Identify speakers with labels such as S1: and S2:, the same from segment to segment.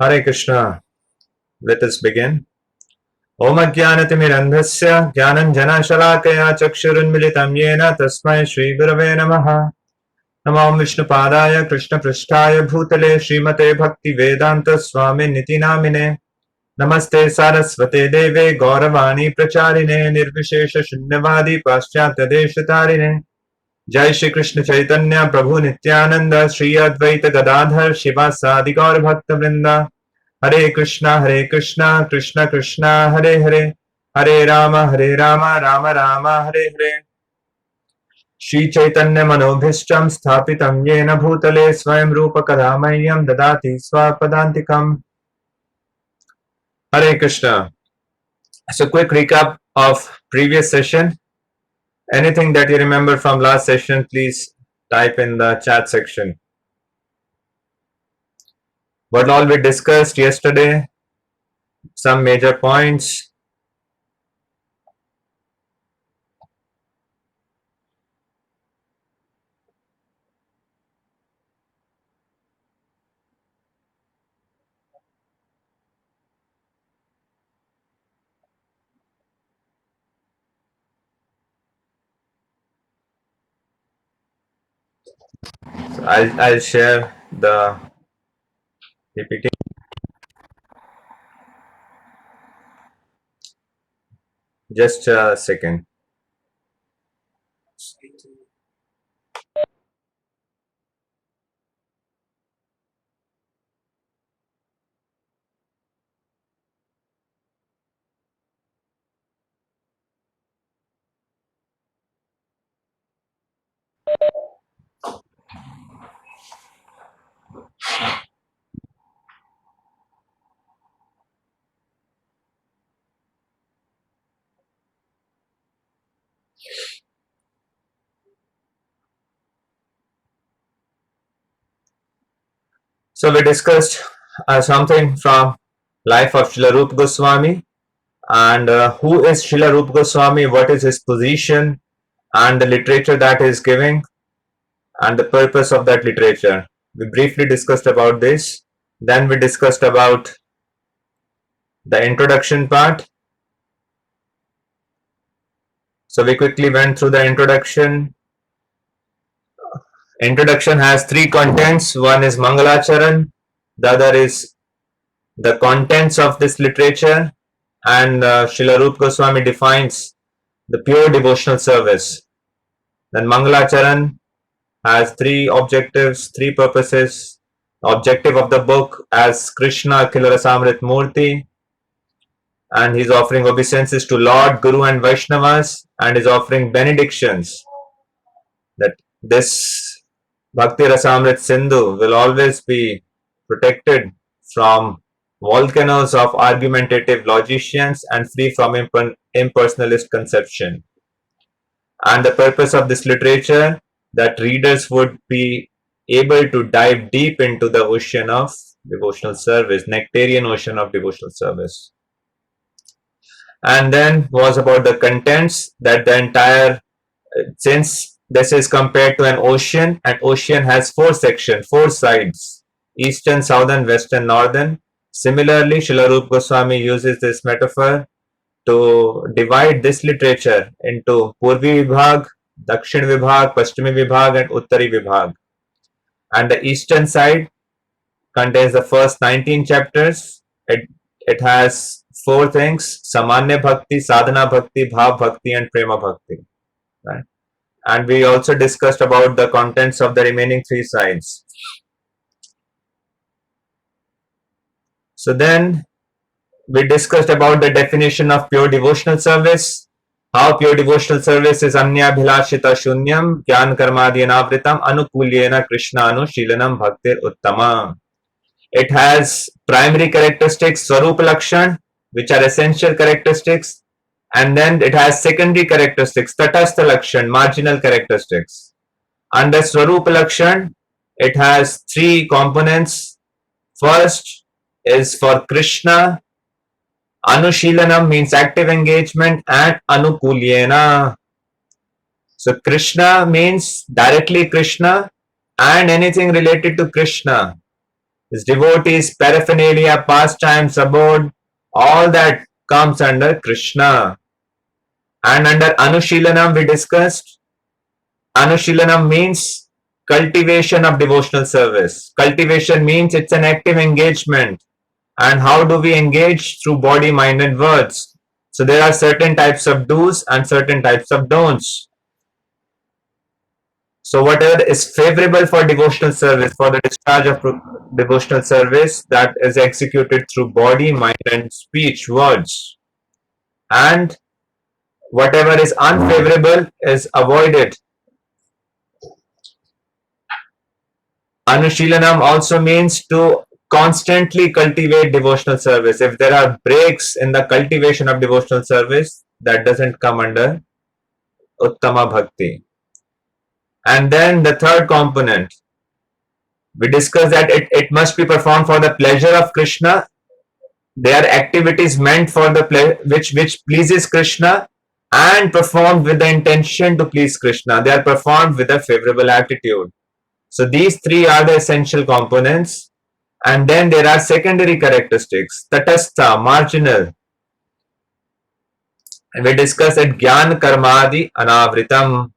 S1: Hare Krishna. Let us begin. Om Ajnanatimirandhasya Jnananjana Chakshurunmilitam Yena Tasmai Shri Gurave Namaha. Namo Vishnu Padaya Krishna Prishtaya Bhutale Srimate Bhakti Vedanta Swami Niti Namine. Namaste Saraswate Deve Gauravani Pracharine Nirvishesha Shunyavadi Paschatya Deshatarine. Jai Shri Krishna Chaitanya Prabhu Nityananda Shri Advaita Gadadhar Shivasadi Gaur Bhakta Vrinda. Hare Krishna, Krishna Krishna, Hare Hare, Hare Rama, Rama Rama, Hare Hare. Shri Chaitanya Manobhishtam Sthapitam Yena Bhutale Swayam Rupa Kadamayyam Dadati Swapadantikam. Hare Krishna. So quick recap of previous session. Anything that you remember from last session, please type in the chat section. What all we discussed yesterday, some major points. So I'll share the PPT. Just a second. So we discussed something from life of Srila Rupa Goswami, and who is Srila Rupa Goswami, what is his position, and the literature that he is giving, and the purpose of that literature. We briefly discussed about this. Then we discussed about the introduction part. So we quickly went through the introduction. Introduction has three contents. One is Mangalacharan, the other is the contents of this literature, and Srila Rupa Goswami defines the pure devotional service. Then Mangalacharan has three objectives, three purposes. Objective of the book as Krishna Akhila Rasamrit Murti, and he's offering obeisances to Lord, Guru and Vaishnavas, and is offering benedictions that this Bhakti Rasamrit Sindhu will always be protected from volcanoes of argumentative logicians and free from impersonalist conception. And the purpose of this literature, that readers would be able to dive deep into the ocean of devotional service, nectarian ocean of devotional service. And then was about the contents, that the entire, since this is compared to an ocean has four sections, four sides: eastern, southern, western, northern. Similarly, Srila Rupa Goswami uses this metaphor to divide this literature into Purvi Vibhag, Dakshin Vibhag, Pashtimi Vibhag, and Uttari Vibhag. And the eastern side contains the first 19 chapters. It has four things: Samanya Bhakti, Sadhana Bhakti, Bhav Bhakti, and Prema Bhakti. Right? And we also discussed about the contents of the remaining three sides. So then we discussed about the definition of pure devotional service, how pure devotional service is anyabhilashita shunyam jnana karmadyanavritam anukulyena krishna anushilanam bhaktir uttama. It has primary characteristics, Swarup Lakshan, which are essential characteristics, and then it has secondary characteristics, Tatastha Lakshan, marginal characteristics. Under Swarup Lakshan, it has three components. First is for Krishna. Anushilanam means active engagement, and Anukulyena. So Krishna means directly Krishna and anything related to Krishna. his devotees, paraphernalia, pastimes, abode, all that comes under Krishna. And under Anushilanam we discussed, Anushilanam means cultivation of devotional service. Cultivation means it's an active engagement. And how do we engage? Through body, mind and words. So there are certain types of do's and certain types of don'ts. So whatever is favorable for devotional service, for the discharge of devotional service, that is executed through body, mind and speech, words. And whatever is unfavorable is avoided. Anushilanam also means to constantly cultivate devotional service. If there are breaks in the cultivation of devotional service, that doesn't come under Uttama Bhakti. And then the third component, we discussed that it must be performed for the pleasure of Krishna. They are activities meant for the which pleases Krishna and performed with the intention to please Krishna. They are performed with a favorable attitude. So these three are the essential components. And then there are secondary characteristics, tatastha, marginal. And we discussed that Gyan Karmadi Anavritam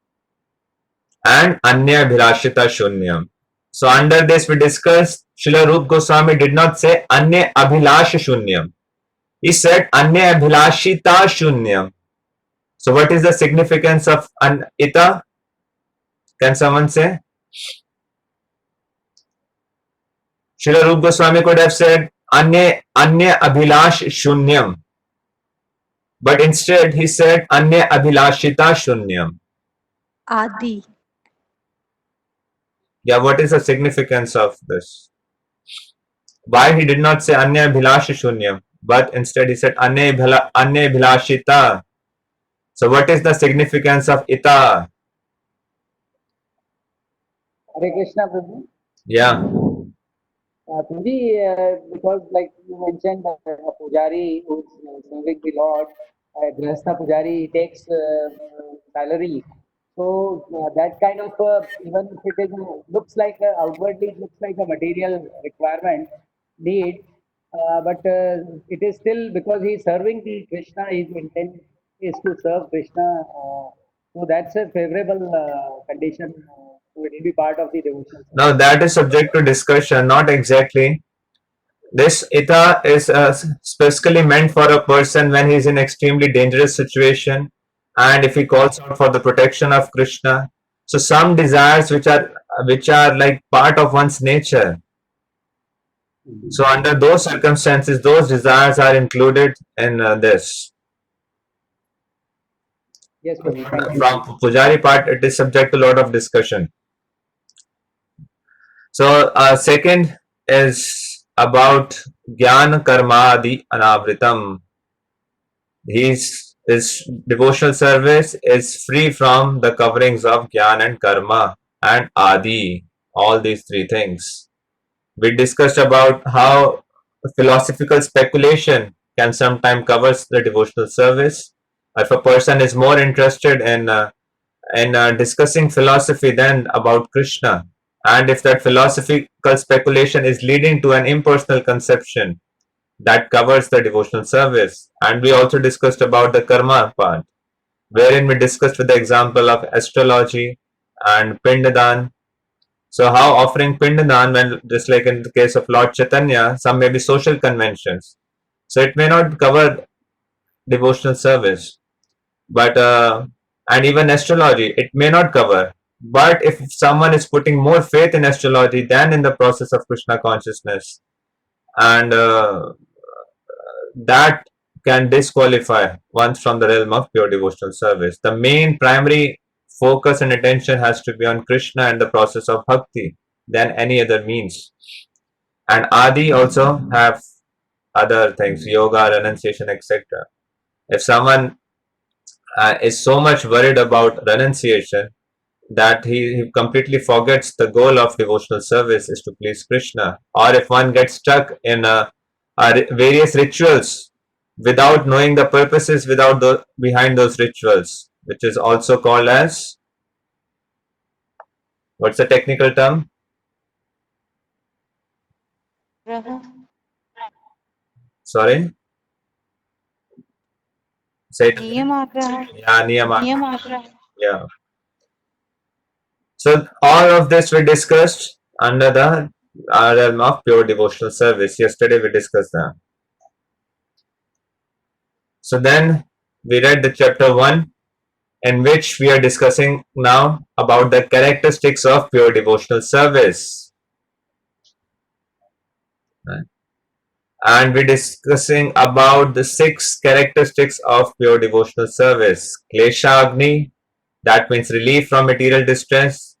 S1: and Anya Bhirashita Shunyam. So under this we discussed, Srila Rupa Goswami did not say Anya Abhilash Shunyam. He said Anya Abhilashita Shunyam. So what is the significance of ita? Can someone say? Srila Rupa Goswami could have said Anya Abhilash Shunyam. But instead he said Anya Abhilashita Shunyam.
S2: Adi.
S1: Yeah, what is the significance of this? Why he did not say Anya Abhilash Shunyam, but instead he said Anya Abhilashita. So what is the significance of ita?
S3: Hare Krishna, Prabhu.
S1: Yeah.
S3: Prabhu, because like you mentioned, a pujari who's serving the Lord, Grihastha pujari takes salary. So that kind of, even if it is, looks like, outwardly it looks like a material requirement, need, but it is still because he is serving the Krishna, his intent is to serve Krishna. So that's a favorable condition. So it will be part of the devotion.
S1: Now that is subject to discussion, not exactly. This ita is specifically meant for a person when he is in extremely dangerous situation and if he calls out for the protection of Krishna. So some desires which are like part of one's nature. So under those circumstances, those desires are included in this.
S3: Yes, Prabhu, thank you.
S1: From Pujari part, it is subject to a lot of discussion. So second is about Gyan Karmadi Anavritam. His devotional service is free from the coverings of Gyan and Karma and Adi, all these three things. We discussed about how philosophical speculation can sometimes cover the devotional service. If a person is more interested in discussing philosophy than about Krishna, and if that philosophical speculation is leading to an impersonal conception, that covers the devotional service. And we also discussed about the karma part, wherein we discussed with the example of astrology and pindadan. So how offering pindadan, when just like in the case of Lord Chaitanya, some may be social conventions, so it may not cover devotional service, but and even astrology it may not cover. But if someone is putting more faith in astrology than in the process of Krishna consciousness, and that can disqualify one from the realm of pure devotional service. The main primary focus and attention has to be on Krishna and the process of bhakti than any other means. And Adi also have other things, yoga, renunciation, etc. If someone is so much worried about renunciation that he completely forgets the goal of devotional service is to please Krishna, or if one gets stuck in various rituals without knowing the purposes behind those rituals, which is also called as, what's the technical term? Sorry? Say it again.
S2: Niyamagraha.
S1: Yeah, Niyama.
S2: Niyamagraha.
S1: Yeah. So all of this we discussed under the realm of pure devotional service. Yesterday we discussed that. So then we read the chapter 1, in which we are discussing now about the characteristics of pure devotional service. Right? And we're discussing about the 6 characteristics of pure devotional service. Klesha Agni, that means relief from material distress.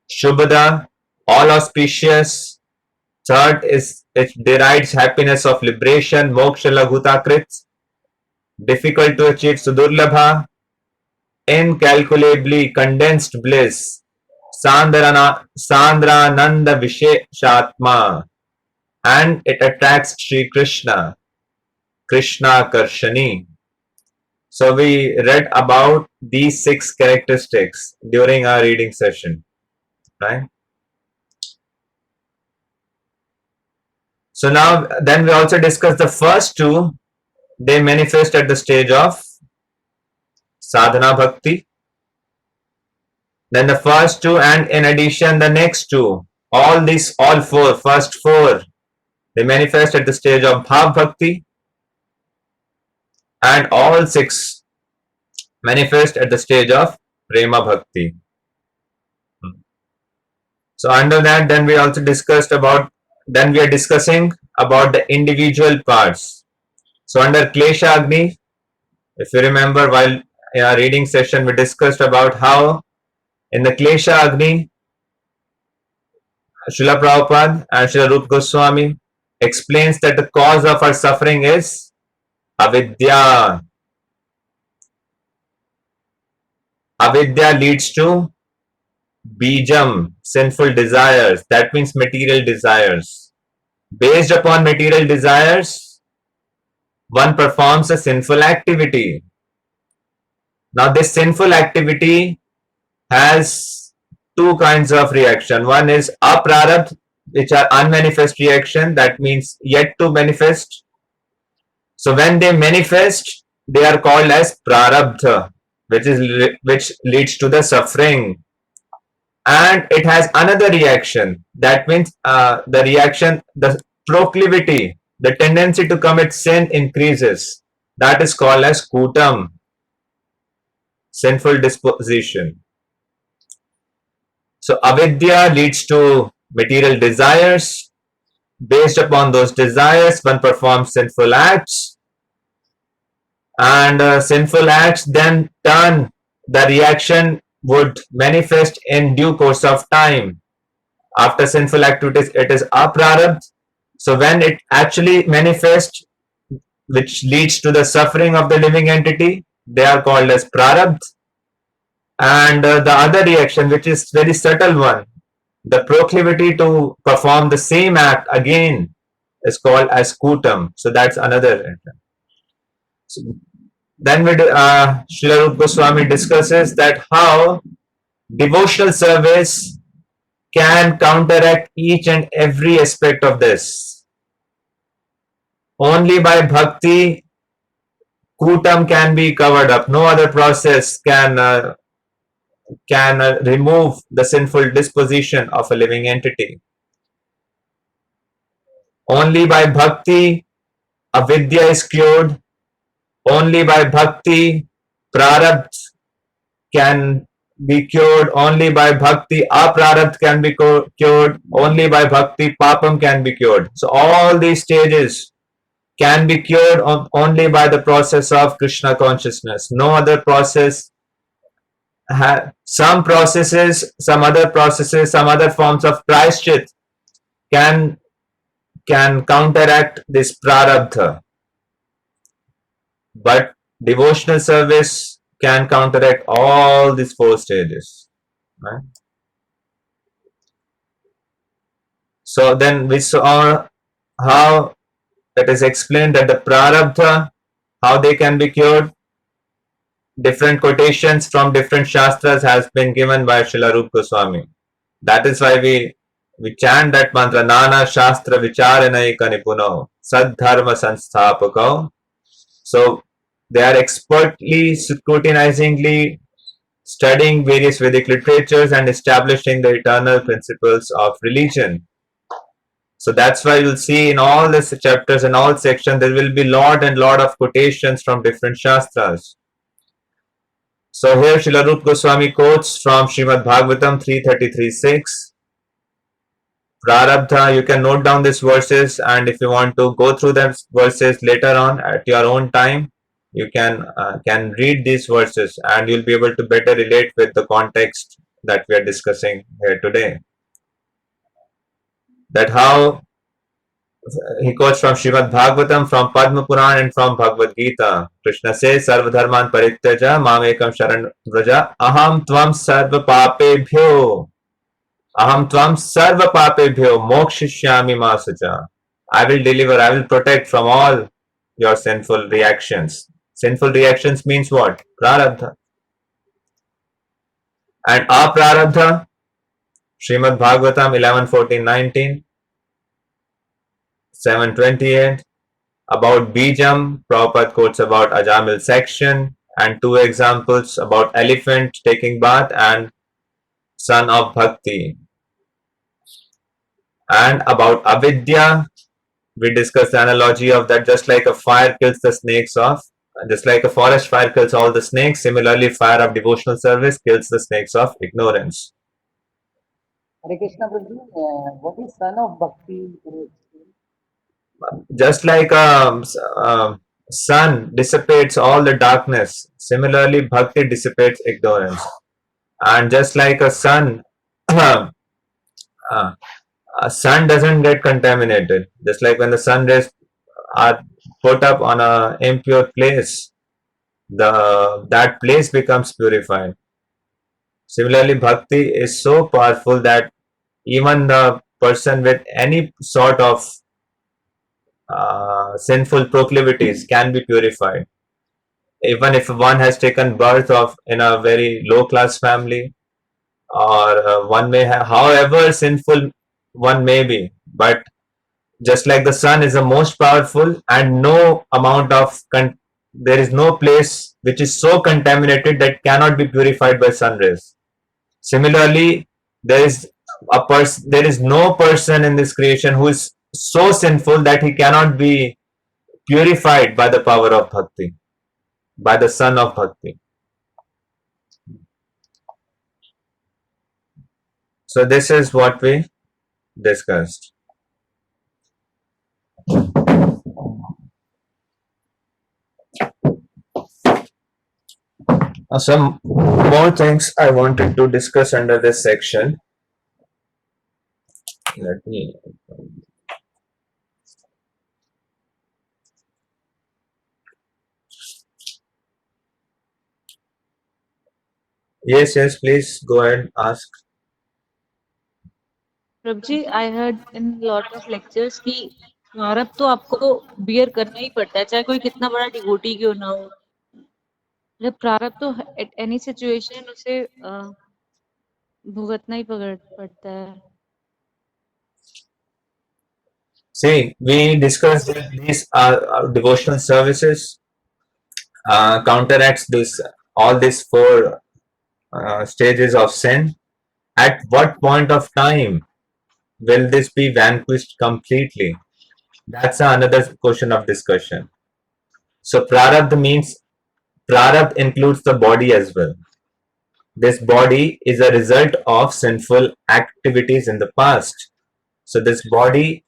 S1: Shubhada, all auspicious. Third is it derides happiness of liberation. Moksha Laghutakrit, difficult to achieve. Sudurlabha, incalculably condensed bliss. Sandrananda Visheshatma, and it attracts Sri Krishna, Krishna Karshani. So we read about these 6 characteristics during our reading session, right? So now then we also discussed the first 2. They manifest at the stage of sadhana bhakti. Then the first 2, and in addition the next 2. All 4, first 4, they manifest at the stage of bhav bhakti, and all 6 manifest at the stage of prema bhakti. So under that, then we also discussed about, then we are discussing about the individual parts. So under Klesha Agni, if you remember, while in our reading session, we discussed about how in the Klesha Agni, Srila Prabhupada and Srila Rupa Goswami explains that the cause of our suffering is avidya. Avidya leads to bijam, sinful desires. That means material desires. Based upon material desires, one performs a sinful activity. Now this sinful activity has 2 kinds of reaction. One is aprarabdha, which are unmanifest reaction, that means yet to manifest. So when they manifest, they are called as prarabdha, which leads to the suffering. And it has another reaction, that means the reaction, the proclivity, the tendency to commit sin increases. That is called as kutam, sinful disposition. So avidya leads to material desires. Based upon those desires, one performs sinful acts, and sinful acts then turn, the reaction would manifest in due course of time. After sinful activities, it is aprarabdha. So when it actually manifests, which leads to the suffering of the living entity, they are called as prarabdha. And the other reaction, which is very subtle one, the proclivity to perform the same act again, is called as kutam. So that's another. So then Srila Rupa Goswami discusses that how devotional service can counteract each and every aspect of this. Only by bhakti, kutam can be covered up. No other process can remove the sinful disposition of a living entity. Only by bhakti, avidya is cured. Only by bhakti, prarabdha can be cured. Only by bhakti, aprarabdha can be cured. Only by bhakti, papam can be cured. So all these stages can be cured only by the process of Krishna consciousness. No other process. Some processes, some other forms of prayashchit can counteract this prarabdha, but devotional service can counteract all these 4 stages, right? So then we saw how it is explained that the prarabdha, how they can be cured. Different quotations from different shastras has been given by Srila Rupa Goswami. That is why we We chant that mantra, Nana Shastra Vicharanaika Nipuno, Sadharma Sanstapako. So they are expertly, scrutinizingly studying various Vedic literatures and establishing the eternal principles of religion. So that's why you'll see in all these chapters and all sections there will be lot and lot of quotations from different shastras. So here Srila Rupa Goswami quotes from Srimad Bhagavatam 333.6. Prarabdha, you can note down these verses, and if you want to go through those verses later on at your own time, you can read these verses and you'll be able to better relate with the context that we are discussing here today. That how he quotes from Srimad Bhagavatam, from Padma Puran, and from Bhagavad Gita. Krishna says, Sarva dharman parityaja mamekam sharan vraja aham tvam sarva papebhyo aham tvam sarva papebhyo mokshishyami masaja. I will deliver, I will protect from all your sinful reactions. Sinful reactions means what? Prarabdha. And aprarabdha, Srimad Bhagavatam 11:14-19, 728. About Bijam, Prabhupada quotes about Ajamil section and two examples about elephant taking bath and son of Bhakti. And about Avidya, we discussed the analogy of that just like a fire kills the snakes off, just like a forest fire kills all the snakes, similarly fire of devotional service kills the snakes of ignorance.
S3: Hare Krishna Prabhu, what is son of bhakti?
S1: Just like a sun dissipates all the darkness, similarly bhakti dissipates ignorance. And just like a sun, a sun doesn't get contaminated. Just like when the sun rays are put up on a impure place, that place becomes purified. Similarly, bhakti is so powerful that even the person with any sort of sinful proclivities can be purified. Even if one has taken birth of in a very low class family, or one may have, however sinful one may be, but just like the sun is the most powerful, and no amount of there is no place which is so contaminated that cannot be purified by sun rays. Similarly, there is no person in this creation who is so sinful that he cannot be purified by the power of bhakti, by the sun of bhakti. So this is what we discussed. Some more things I wanted to discuss under this section. Let me. Yes, please go ahead, ask.
S2: Prabhu ji, I heard in lot of lectures कि प्रारब्ध तो आपको beer करना ही पड़ता है, चाहे कोई कितना बड़ा डिवोटी क्यों ना हो. मतलब प्रारब्ध तो at any situation उसे भुगतना ही पड़ता है.
S1: See, we discussed that these devotional services counteracts all these four stages of sin. At what point of time will this be vanquished completely? That's another question of discussion. So prarabdha means, prarabdha includes the body as well. This body is a result of sinful activities in the past. So this body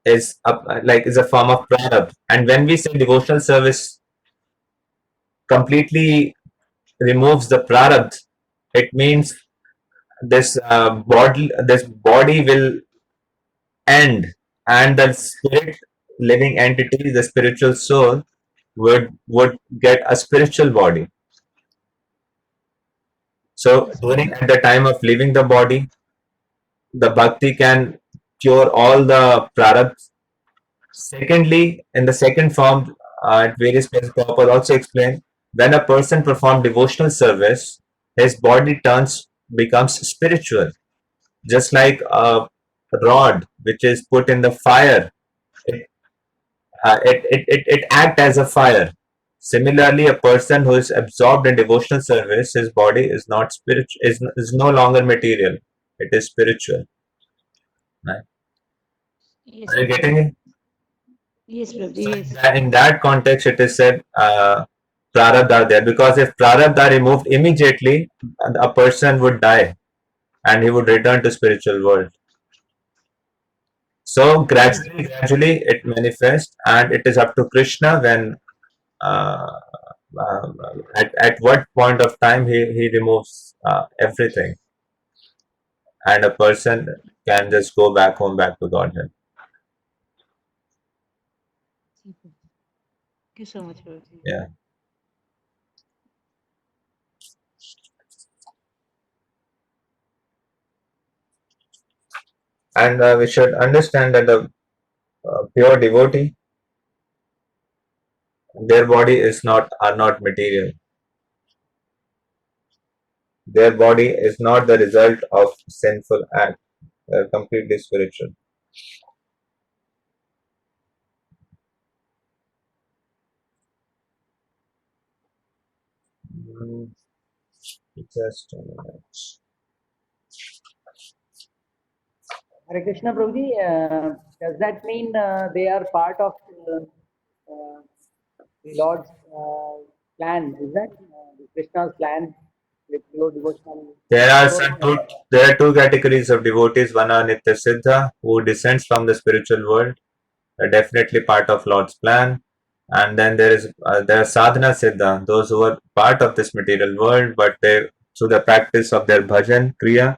S1: is a form of prarabdha. And when we say devotional service completely removes the prarabdha, it means this body will end, and the spirit living entity, the spiritual soul, would get a spiritual body. So during at the time of leaving the body, the bhakti can cure all the prarabdhas. Secondly, in the second form, at various places, Prabhupada also explained, when a person performs devotional service, his body becomes spiritual. Just like a rod which is put in the fire, it acts as a fire. Similarly, a person who is absorbed in devotional service, his body is not spiritual, is no longer material. It is spiritual. Right?
S2: Yes,
S1: Are you
S2: Prabhuji.
S1: getting it?
S2: Yes, Prabhuji.
S1: So
S2: Yes.
S1: in that context, it is said prarabdha are there, because if prarabdha are removed immediately, a person would die and he would return to spiritual world. So gradually it manifests, and it is up to Krishna when uh, at what point of time he removes everything, and a person can just go back home, back to Godhead.
S2: Thank you so much, Prabhuji.
S1: Yeah. And we should understand that the pure devotee, their body are not material. Their body is not the result of sinful act. They are completely spiritual. Mm, Just a minute.
S3: Hare Krishna Prabhuji, does that mean they are part of uh, the Lord's plan? Is that Krishna's plan with pure devotional?
S1: There are
S3: So,
S1: there are two categories of devotees. One are Nitya Siddha, who descends from the spiritual world. They're definitely part of Lord's plan. And then there are Sadhana Siddha, those who are part of this material world, but they, through the practice of their bhajan kriya,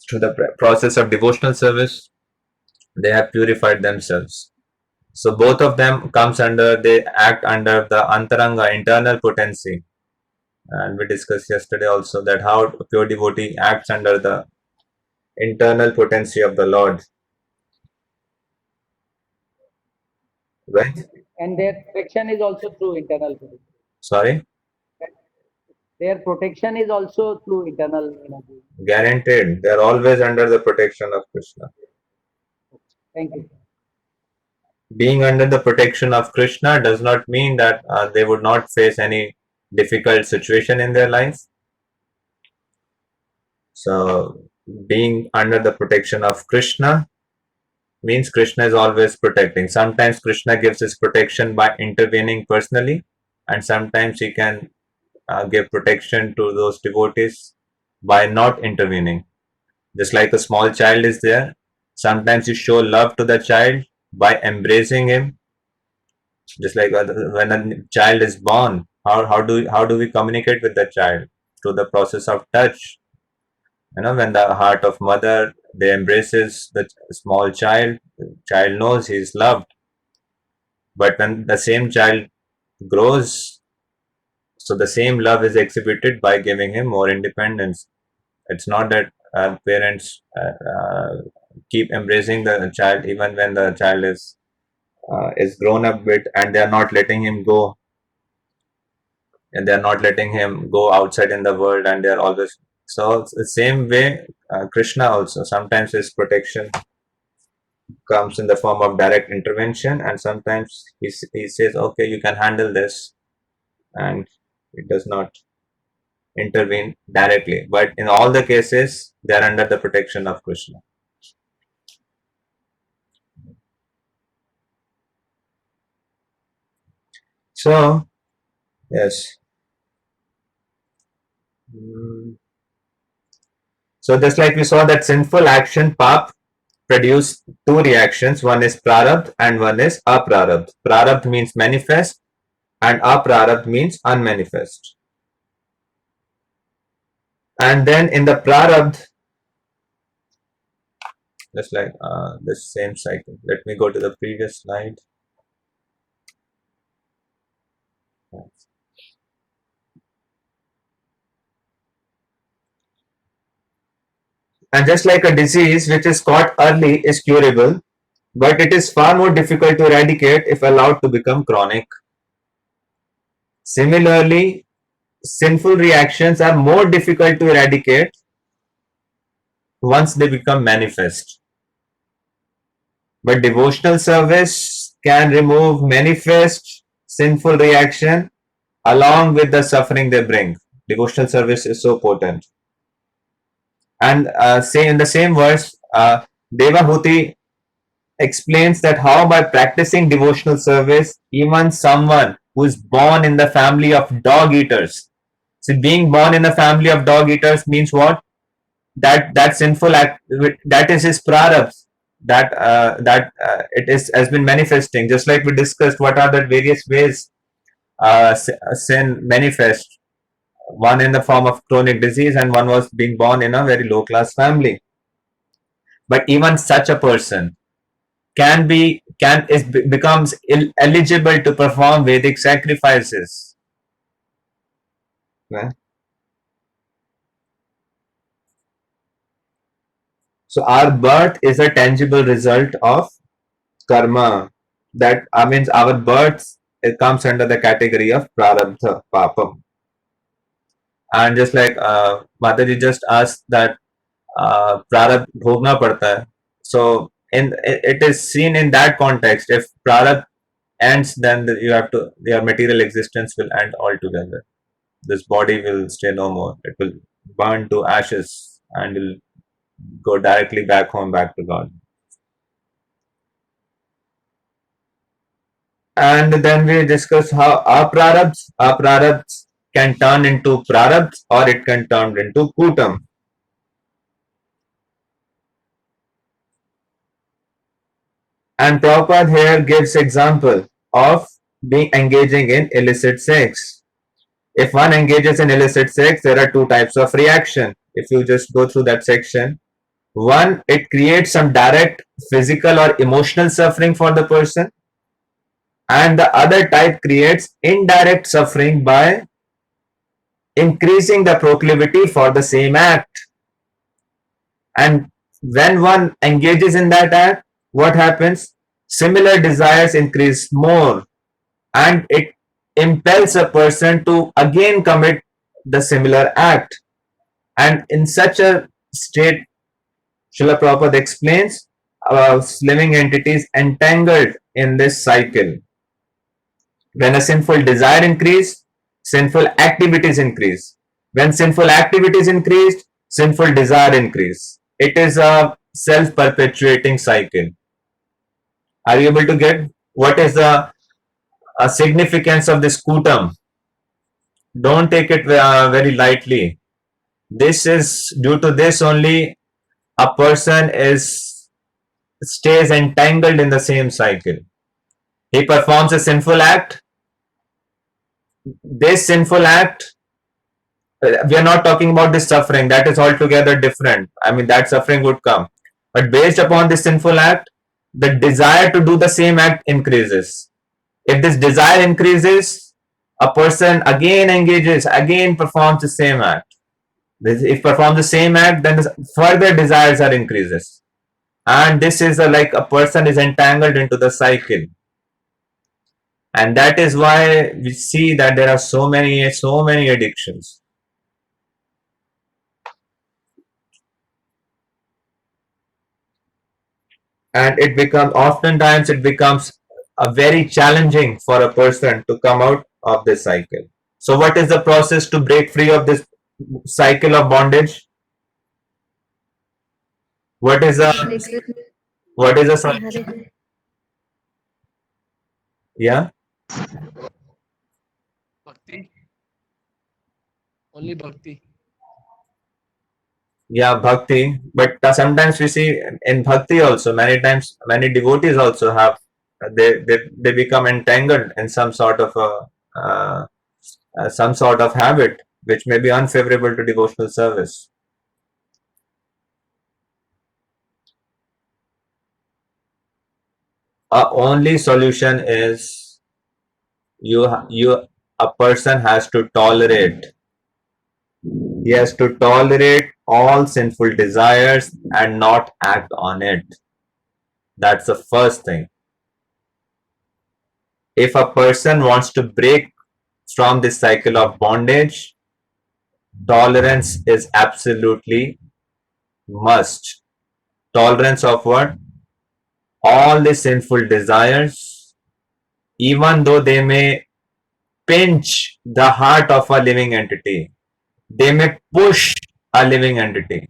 S1: through the process of devotional service, they have purified themselves. So both of them they act under the antaranga, internal potency. And we discussed yesterday also that how a pure devotee acts under the internal potency of the Lord. Right?
S3: and their protection is also through internal.
S1: Sorry?
S3: Their protection is also through internal energy.
S1: Guaranteed. They are always under the protection of Krishna.
S3: Thank you.
S1: Being under the protection of Krishna does not mean that they would not face any difficult situation in their life. So, being under the protection of Krishna means Krishna is always protecting. Sometimes Krishna gives his protection by intervening personally, and sometimes he can give protection to those devotees by not intervening. Just like a small child is there, sometimes you show love to the child by embracing him. Just like when a child is born, how do we communicate with the child? Through the process of touch. When the heart of mother they embraces the small child, the child knows he is loved. But when the same child grows, so the same love is exhibited by giving him more independence. It's not that parents keep embracing the child even when the child is grown up bit, and they are not letting him go, and they are not letting him go outside in the world, and they are always, so it's the same way Krishna also, sometimes his protection comes in the form of direct intervention, and sometimes he says, okay, you can handle this, and it does not intervene directly, but in all the cases they are under the protection of Krishna. So yes. So just like we saw that sinful action pap produce two reactions, one is prarabdh and one is aprarabdh. Prarabdh means manifest and aprarabdh means unmanifest. And then in the prarabdh, just like this same cycle. Let me go to the previous slide. And just like a disease which is caught early is curable, but it is far more difficult to eradicate if allowed to become chronic. Similarly, sinful reactions are more difficult to eradicate once they become manifest. But devotional service can remove manifest sinful reaction along with the suffering they bring. Devotional service is so potent. And say in the same verse, Devahuti explains that how by practicing devotional service, even someone who is born in the family of dog eaters. So being born in the family of dog eaters means what? That sinful act, that is his prarabdhs, that it is has been manifesting. Just like we discussed, what are the various ways sin manifest? One in the form of chronic disease, and one was being born in a very low class family. But even such a person becomes eligible to perform Vedic sacrifices. Right? So our birth is a tangible result of karma. That means our birth, it comes under the category of prarabdha, papam. And just like Mataji just asked that prarabdha bhogna padta hai. So it is seen in that context. If prarabdha ends, then your material existence will end altogether. This body will stay no more. It will burn to ashes and will go directly back home, back to God. And then we discuss how our prarabdhs can turn into prarabdhs or it can turn into kutam. And Prabhupada here gives example of being engaging in illicit sex. If one engages in illicit sex, there are two types of reaction. If you just go through that section, one, it creates some direct physical or emotional suffering for the person, and the other type creates indirect suffering by increasing the proclivity for the same act. And when one engages in that act, what happens? Similar desires increase more, and it impels a person to again commit the similar act. And in such a state, Srila Prabhupada explains, living entities entangled in this cycle. When a sinful desire increase, sinful activities increase. When sinful activities increase, sinful desire increase. It is a self-perpetuating cycle. Are you able to get what is the significance of this kutam? Don't take it very lightly. This is due to this only a person stays entangled in the same cycle. He performs a sinful act. This sinful act, we are not talking about this suffering. That is altogether different. I mean, that suffering would come. But based upon this sinful act, the desire to do the same act increases. If this desire increases, a person again engages, again performs the same act. If performs the same act, then further desires are increases. And this is like a person is entangled into the cycle. And that is why we see that there are so many addictions. And oftentimes it becomes a very challenging for a person to come out of this cycle. So what is the process to break free of this cycle of bondage? What is a solution? Yeah?
S4: Bhakti. Only bhakti.
S1: Yeah, bhakti. But sometimes we see in bhakti also, many times, many devotees also have, they become entangled in some sort of habit which may be unfavorable to devotional service. Our only solution is a person has to tolerate. He has to tolerate all sinful desires and not act on it. That's the first thing. If a person wants to break from this cycle of bondage, tolerance is absolutely Must. Tolerance of what? All the sinful desires, even though they may pinch the heart of a living entity, they may push a living entity.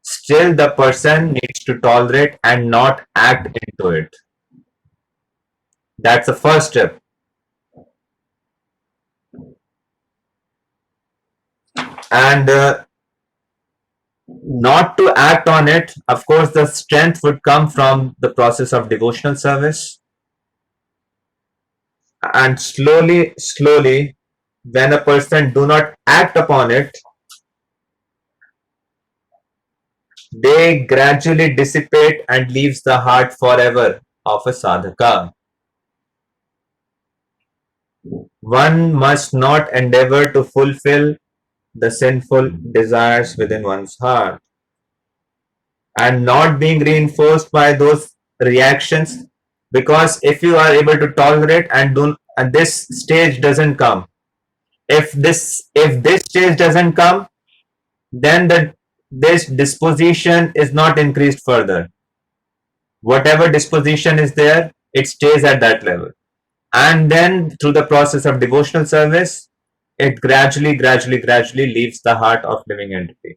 S1: Still, the person needs to tolerate and not act into it. That's the first step. And not to act on it, of course, the strength would come from the process of devotional service. And slowly, when a person do not act upon it, they gradually dissipate and leaves the heart forever of a sadhaka. One must not endeavor to fulfill the sinful desires within one's heart, and not being reinforced by those reactions, because if you are able to tolerate and this stage doesn't come, if this stage doesn't come, then this disposition is not increased further. Whatever disposition is there, it stays at that level. And then through the process of devotional service, it gradually leaves the heart of living entity.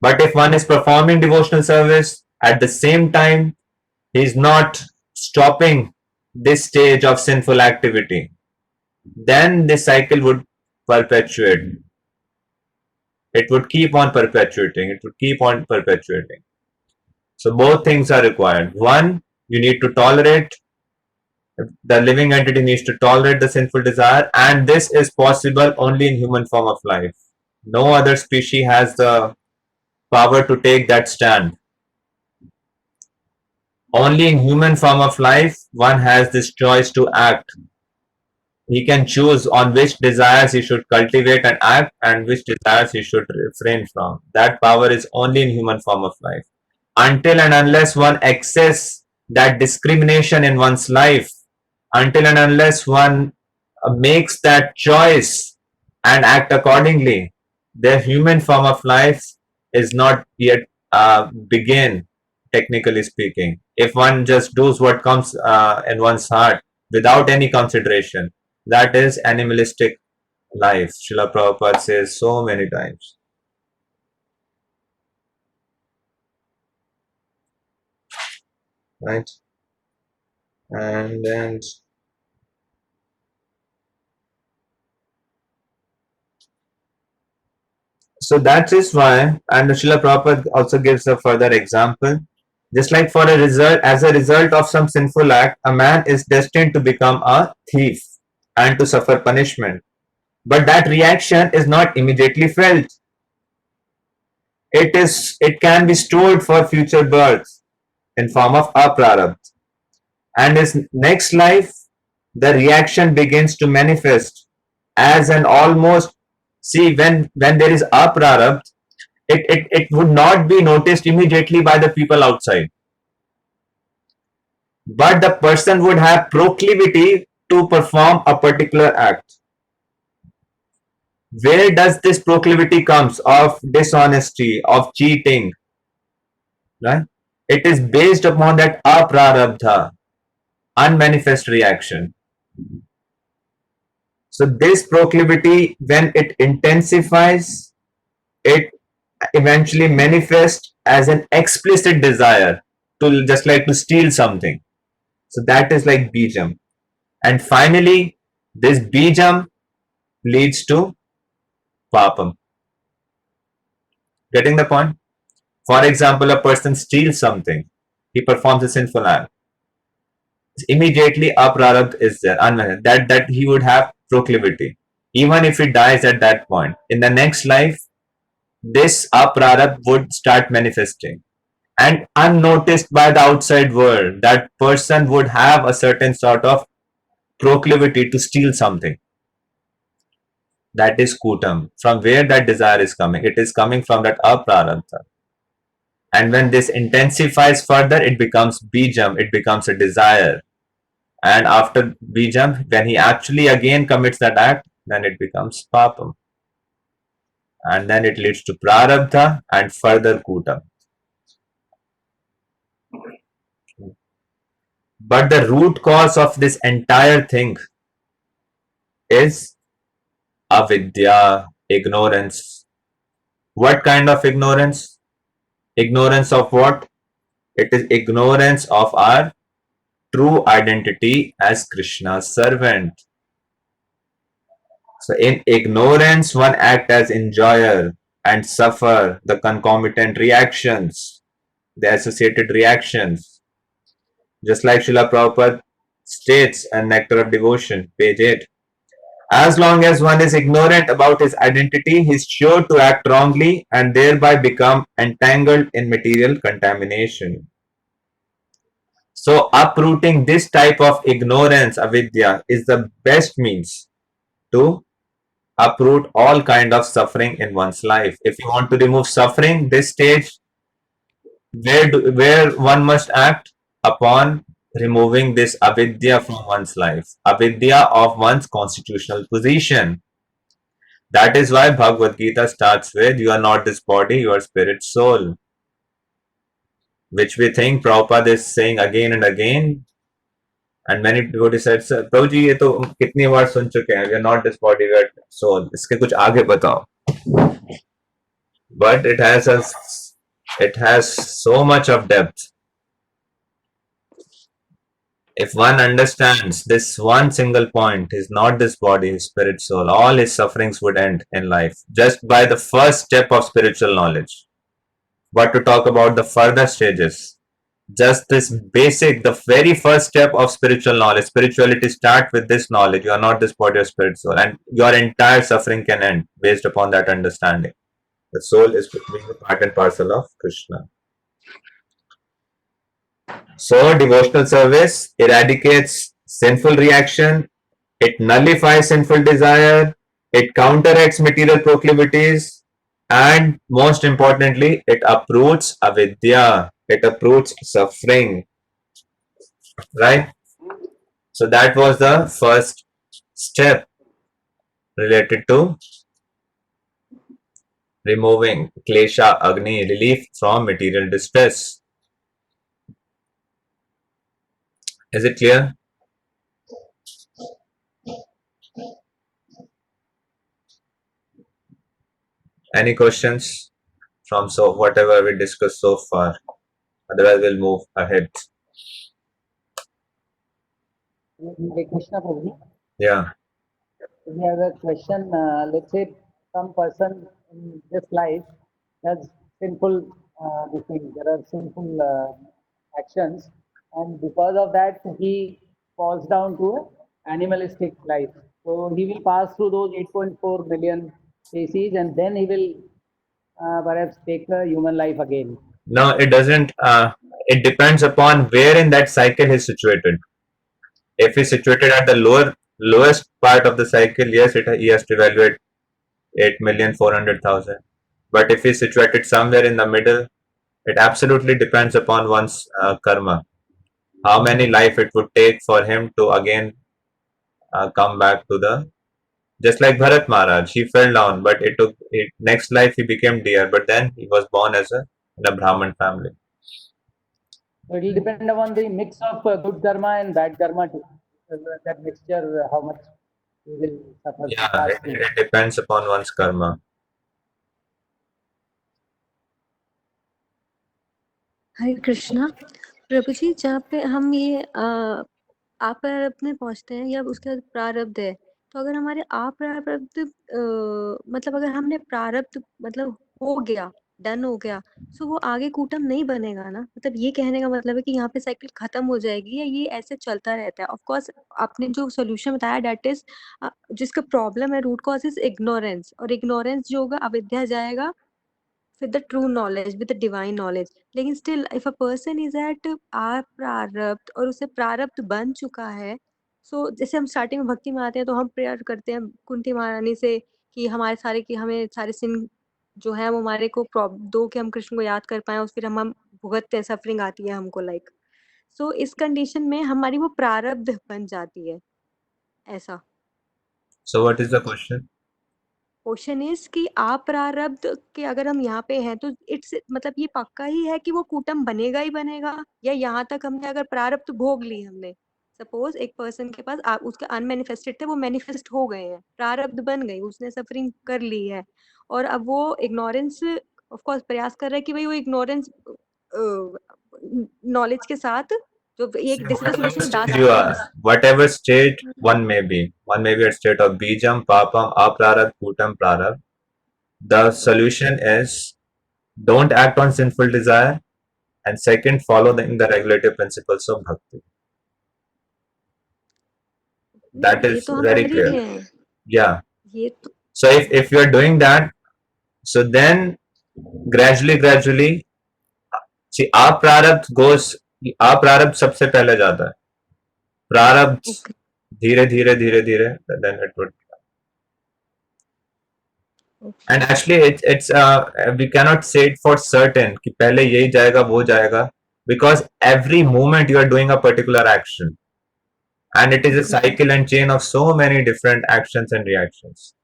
S1: But if one is performing devotional service, at the same time, he is not stopping this stage of sinful activity, then this cycle would perpetuate. It would keep on perpetuating. So both things are required. One, you need to tolerate, the living entity needs to tolerate the sinful desire, and this is possible only in human form of life. No other species has the power to take that stand. Only in human form of life one has this choice to act. He can choose on which desires he should cultivate and act, and which desires he should refrain from. That power is only in human form of life. Until and unless one access that discrimination in one's life, until and unless one makes that choice and act accordingly, their human form of life is not yet begin, technically speaking. If one just does what comes in one's heart without any consideration, that is animalistic life. Srila Prabhupada says so many times. Right? And then so that is why, and Srila Prabhupada also gives a further example. Just like for a result, as a result of some sinful act, a man is destined to become a thief and to suffer punishment. But that reaction is not immediately felt. It can be stored for future births in form of aprarabdha. And in next life, the reaction begins to manifest as an almost, see, when there is aprarabdha, it would not be noticed immediately by the people outside. But the person would have proclivity to perform a particular act. Where does this proclivity comes? Of dishonesty, of cheating, right? It is based upon that aprarabdha, unmanifest reaction. So this proclivity, when it intensifies, it eventually manifests as an explicit desire to just like to steal something. So that is like bijam. And finally, this bijam leads to papam. Getting the point? For example, a person steals something. He performs a sinful act. Immediately aprarabdha is there, that he would have proclivity. Even if he dies at that point, in the next life, this aprarabdha would start manifesting. And unnoticed by the outside world, that person would have a certain sort of proclivity to steal something. That is kutam. From where that desire is coming? It is coming from that aprarabdha. And when this intensifies further, it becomes bijam, it becomes a desire. And after bijam, when he actually again commits that act, then it becomes papam. And then it leads to prarabdha and further kutam. But the root cause of this entire thing is avidya, ignorance. What kind of ignorance? Ignorance of what? It is ignorance of our true identity as Krishna's servant. So in ignorance, one act as enjoyer and suffer the concomitant reactions, the associated reactions. Just like Srila Prabhupada states in Nectar of Devotion, page 8. As long as one is ignorant about his identity, he is sure to act wrongly and thereby become entangled in material contamination. So uprooting this type of ignorance, avidya, is the best means to uproot all kind of suffering in one's life. If you want to remove suffering, this stage where one must act upon removing this avidya from one's life, avidya of one's constitutional position. That is why Bhagavad Gita starts with, you are not this body, you are spirit soul, which we think Prabhupada is saying again and again. And many devotees said, "Sir, Prabhuji, ये तो कितनी बार सुन चुके हैं, we are not this body, we are soul. इसके कुछ आगे बताओ." But it has so much of depth. If one understands this one single point, is not this body, his spirit, soul, all his sufferings would end in life just by the first step of spiritual knowledge. But to talk about the further stages, just this basic, the very first step of spiritual knowledge, spirituality start with this knowledge. You are not this body or spirit, soul, and your entire suffering can end based upon that understanding. The soul is being a part and parcel of Krishna. So, devotional service eradicates sinful reaction, it nullifies sinful desire, it counteracts material proclivities, and most importantly, it uproots avidya, it uproots suffering. Right? So, that was the first step related to removing klesha, agni, relief from material distress. Is it clear? Any questions from whatever we discussed so far? Otherwise, we'll move ahead.
S3: Hare Krishna Prabhu.
S1: Yeah.
S3: We have a question. Let's say some person in this life has sinful this thing. There are sinful actions, and because of that, he falls down to an animalistic life. So he will pass through those 8.4 billion species, and then he will perhaps take a human life again.
S1: No, it doesn't. It depends upon where in that cycle he's situated. If he's situated at the lowest part of the cycle, yes, he has to evaluate 8,400,000. But if he's situated somewhere in the middle, it absolutely depends upon one's karma. How many life it would take for him to again come back to the, just like Bharat Maharaj, he fell down, but next life he became deer, but then he was born in a Brahman family.
S3: So it will depend upon the mix of good karma and bad karma too. That mixture, how much he will suffer.
S1: Yeah, it depends upon one's karma.
S4: हरे कृष्णा प्रभु जी जहाँ पे हम ये आप प्रारब्ध में पहुंचते हैं या उसके बाद प्रारब्ध है तो अगर हमारे अप्रारब्ध मतलब अगर हमने प्रारब्ध मतलब हो गया डन हो गया सो वो आगे कूटम नहीं बनेगा ना मतलब ये कहने का मतलब है कि यहाँ पे साइकिल खत्म हो जाएगी या ये ऐसे चलता रहता है ऑफ कोर्स आपने जो सोल्यूशन बताया डेट इज जिसका प्रॉब्लम है रूट कॉज इज इग्नोरेंस और इग्नोरेंस जो होगा अविद्या जाएगा with the true knowledge with the divine knowledge लेकिन still if a person is at प्रारब्ध और उसे प्रारब्ध बन चुका है so जैसे हम स्टार्टिंग में भक्ति में आते हैं तो हम प्रेयर करते हैं कुंती महारानी से कि हमें सारे सिन जो है वो हमारे को दो कि हम कृष्ण को याद कर पाए और फिर हम भुगतते हैं सफरिंग आती है हमको लाइक सो इस कंडीशन में हमारी वो प्रारब्ध बन जाती है ऐसा
S1: So what is the question?
S4: Question is कि आप प्रारब्ध के अगर हम यहाँ पे हैं तो इट्स मतलब ये पक्का ही है कि वो कूटम बनेगा ही बनेगा, या यहाँ तक हमने अगर प्रारब्ध भोग ली हमने, सपोज एक पर्सन के पास उसके अनमैनिफेस्टेड थे, वो मैनिफेस्ट हो गए हैं, प्रारब्ध बन गई, उसने सफरिंग कर ली है, और अब वो इग्नोरेंस ऑफ कोर्स प्रयास कर रहा है कि भाई वो इग्नोरेंस नॉलेज के साथ जो एक डिस्कस हुई थी दास
S1: Whatever state one may be at state of bijam, papam, aprarabh, kutam, prarabh. The solution is don't act on sinful desire, and second, follow in the regulative principles of bhakti. That
S4: ये
S1: is
S4: तो हम
S1: very
S4: कर ही
S1: clear.
S4: रहे हैं,
S1: Yeah.
S4: ये तो
S1: So if you are doing that, so then gradually, see, aprarabh सबसे पहले जाता है, प्रारब्ध
S4: okay.
S1: धीरे धीरे then it would. And actually it's we cannot say it for certain कि पहले यही जाएगा वो जाएगा, because every moment you are doing a particular action, and it is a cycle and chain of so many different actions and reactions.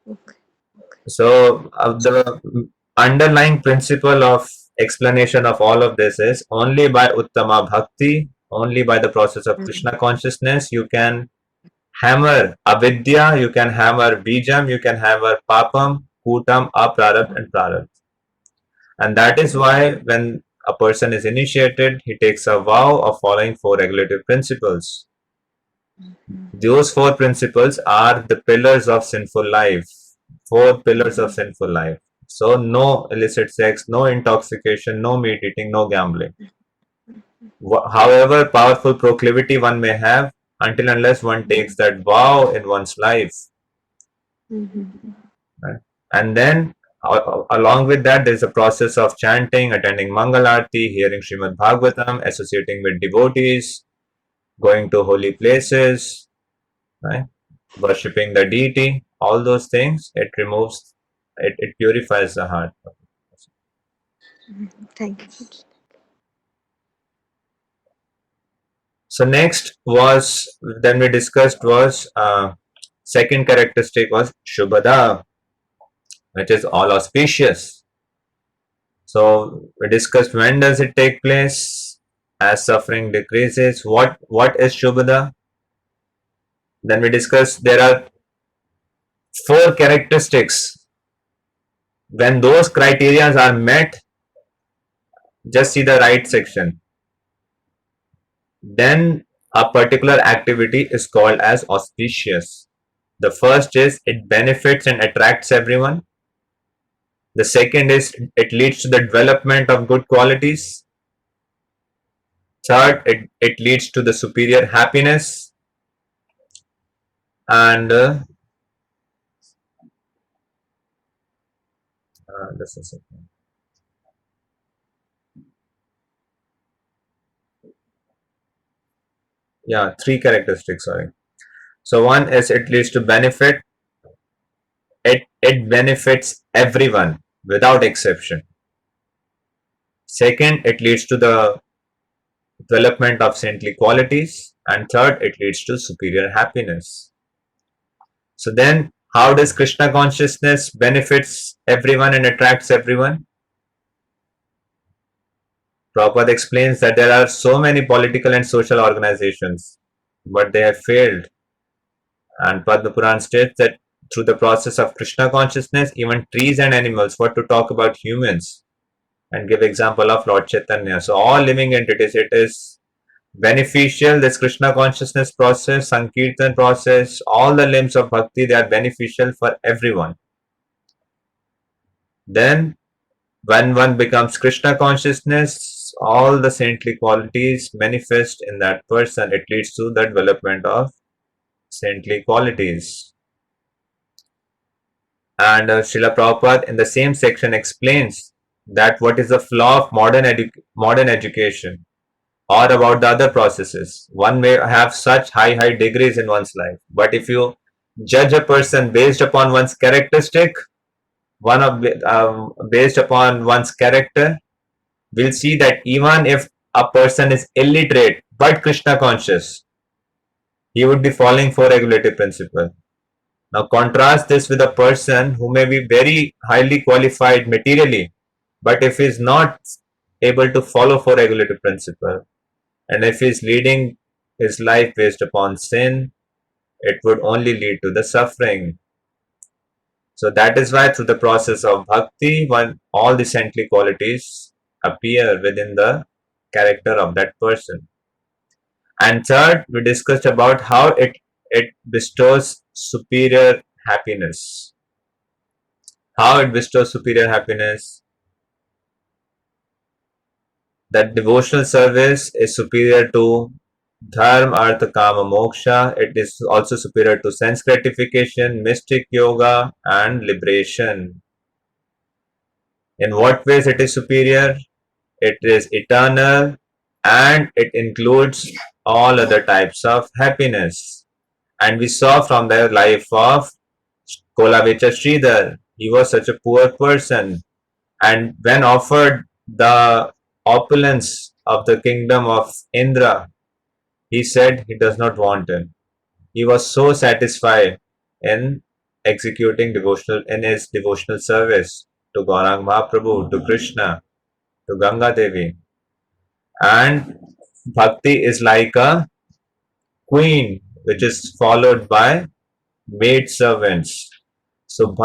S4: Okay.
S1: So the underlying principle of explanation of all of this is only by Uttama Bhakti, only by the process of Krishna consciousness, you can hammer avidya, you can hammer bijam, you can hammer papam, kutam, aprarabh and prarabh. And that is why when a person is initiated, he takes a vow of following 4 regulative principles. Those 4 principles are the pillars of sinful life. 4 pillars of sinful life. So no illicit sex, no intoxication, no meat eating, no gambling. However powerful proclivity one may have, until unless one takes that vow in one's life. Right? And then along with that, there's a process of chanting, attending Mangalarti, hearing Srimad Bhagavatam, associating with devotees, going to holy places, right? Worshipping the deity, all those things, it removes, it purifies the heart.
S4: Thank you.
S1: So next was, then we discussed was, second characteristic was Shubhada, which is all auspicious. So we discussed when does it take place, as suffering decreases, what is Shubhada. Then we discussed there are 4 characteristics. When those criteria are met, just see the right section. Then a particular activity is called as auspicious. The first is it benefits and attracts everyone. The second is it leads to the development of good qualities. Third, it leads to the superior happiness. And this is it. Yeah, 3 characteristics, sorry. So one is it leads to benefit. It benefits everyone without exception. Second, it leads to the development of saintly qualities. And third, it leads to superior happiness. So then, how does Krishna consciousness benefits everyone and attracts everyone? Prabhupada explains that there are so many political and social organizations, but they have failed. And Padma Puran states that through the process of Krishna consciousness, even trees and animals, what to talk about humans, and give example of Lord Chaitanya. So all living entities, it is beneficial, this Krishna consciousness process, Sankirtan process, all the limbs of bhakti, they are beneficial for everyone. Then when one becomes Krishna consciousness, all the saintly qualities manifest in that person. It leads to the development of saintly qualities. And Srila Prabhupada in the same section explains that what is the flaw of modern education, or about the other processes. One may have such high degrees in one's life, but if you judge a person based upon one's characteristic, based upon one's character, we'll see that even if a person is illiterate but Krishna conscious, he would be following 4 regulative principles. Now contrast this with a person who may be very highly qualified materially, but if he is not able to follow four regulative principles, and if he is leading his life based upon sin, it would only lead to the suffering. So that is why through the process of bhakti, all the saintly qualities appear within the character of that person. And third, we discussed about how it bestows superior happiness. How it bestows superior happiness. That devotional service is superior to dharma, artha, kama, moksha. It is also superior to sense gratification, mystic yoga, and liberation. In what ways it is superior? It is eternal and it includes all other types of happiness. And we saw from the life of Kolavecha Sridhar, he was such a poor person, and when offered the opulence of the kingdom of Indra, he said he does not want it. He was so satisfied in executing his devotional service to Gaurang Mahaprabhu, to Krishna, to Ganga Devi. And bhakti is like a queen which is followed by maid servants. So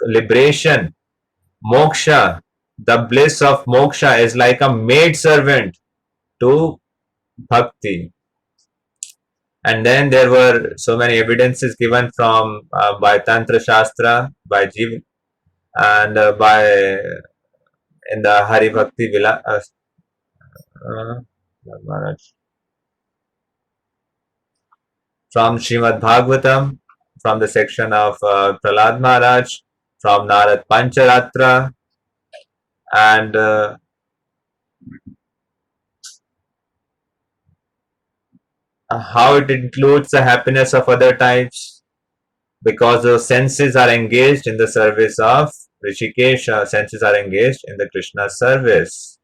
S1: liberation, moksha, the bliss of moksha is like a maid servant to bhakti. And then there were so many evidences given from by Tantra Shastra, by Jiv, and by in the Hari Bhakti Vila, Maharaj, from Srimad Bhagavatam, from the section of Prahlad Maharaj, from Narad Pancharatra, and how it includes the happiness of other types, because the senses are engaged in the service of Rishikesha, senses are engaged in the Krishna service.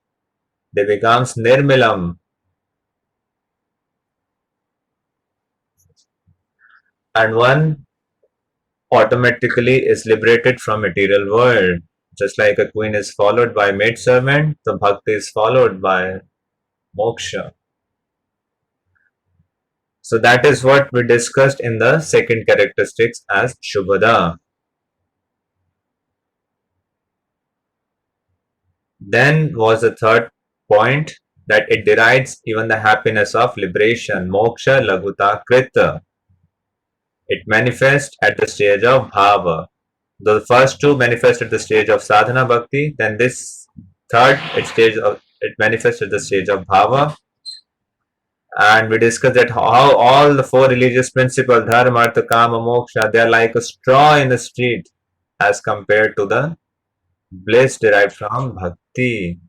S1: They becomes nirmilam. And one automatically is liberated from material world. Just like a queen is followed by maid servant, the bhakti is followed by moksha. So that is what we discussed in the second characteristics as Shubhada. Then was the third point, that it derides even the happiness of liberation, moksha laguta krita. It manifests at the stage of bhava. The first two manifest at the stage of sadhana bhakti, then this third it manifests at the stage of bhava. And we discussed that how all the four religious principles, dharma, artha, kama, moksha, they are like a straw in the street as compared to the bliss derived from bhakti.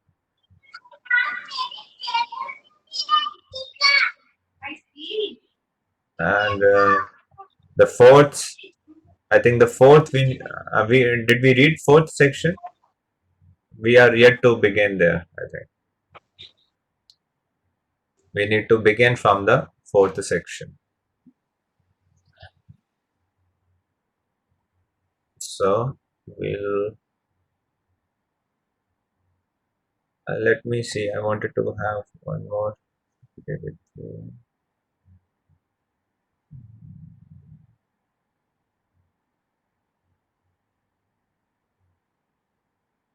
S1: And the fourth, I think the fourth, we did we read fourth section? We are yet to begin there, I think. We need to begin from the fourth section. So we'll let me see. I wanted to have one more.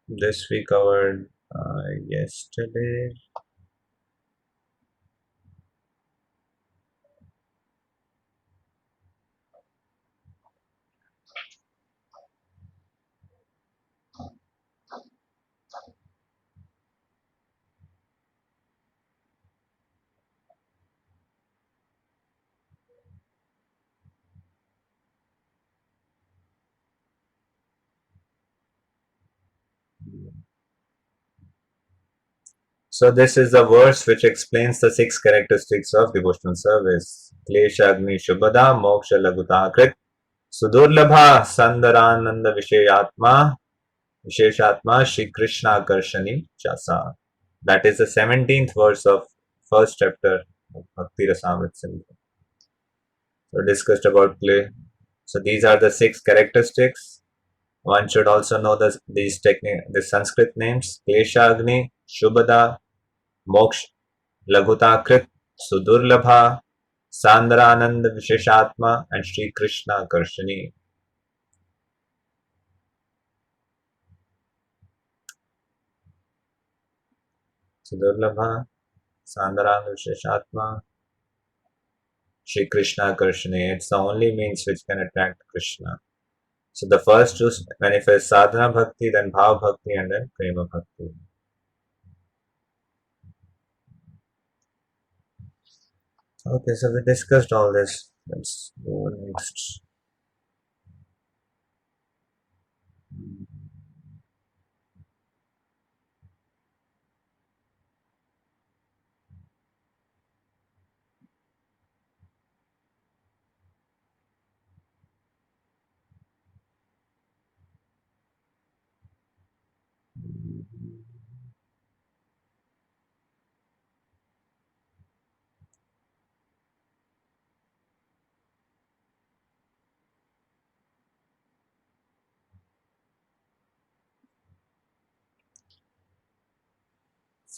S1: This we covered yesterday. So this is the verse which explains the 6 characteristics of devotional service. Klesha Agni Shubhada Moksha Laguta Krit Sudurlabha Sandarananda Visheshatma Shri Krishna Karshani Chasa. That is the 17th verse of first chapter of Bhakti Rasamrit Sindhu. So discussed about So these are the 6 characteristics. One should also know the Sanskrit names: Klesha Agni, Shubhada, Moksh, Laghutakrit, Sudurlabha, Sandranand Visheshatma, and Sri Krishna Karshani. Sudurlabha, Sandranand Visheshatma, Sri Krishna Karshani. It's the only means which can attract Krishna. So the first two manifest sadhana bhakti, then bhav bhakti, and then prema bhakti. Okay, so we discussed all this. Let's go next.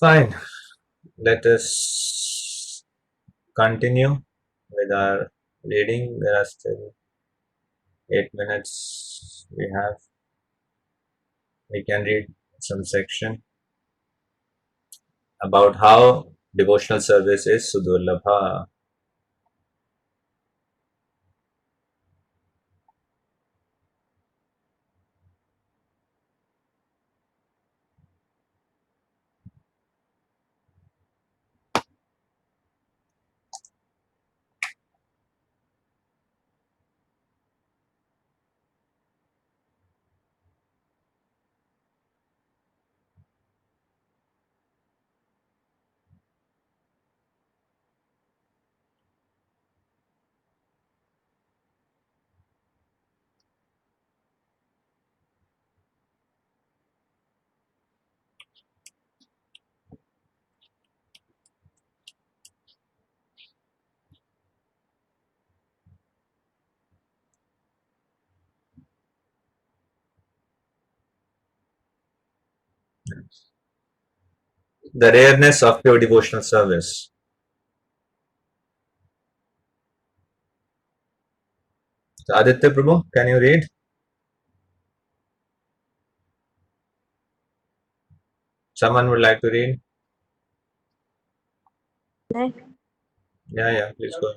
S1: Fine. Let us continue with our reading. There are still 8 minutes we have. We can read some section about how devotional service is Sudurlabha. The rareness of pure devotional service. So Aditya Prabhu, can you read? Someone would like to read? Yeah, please go.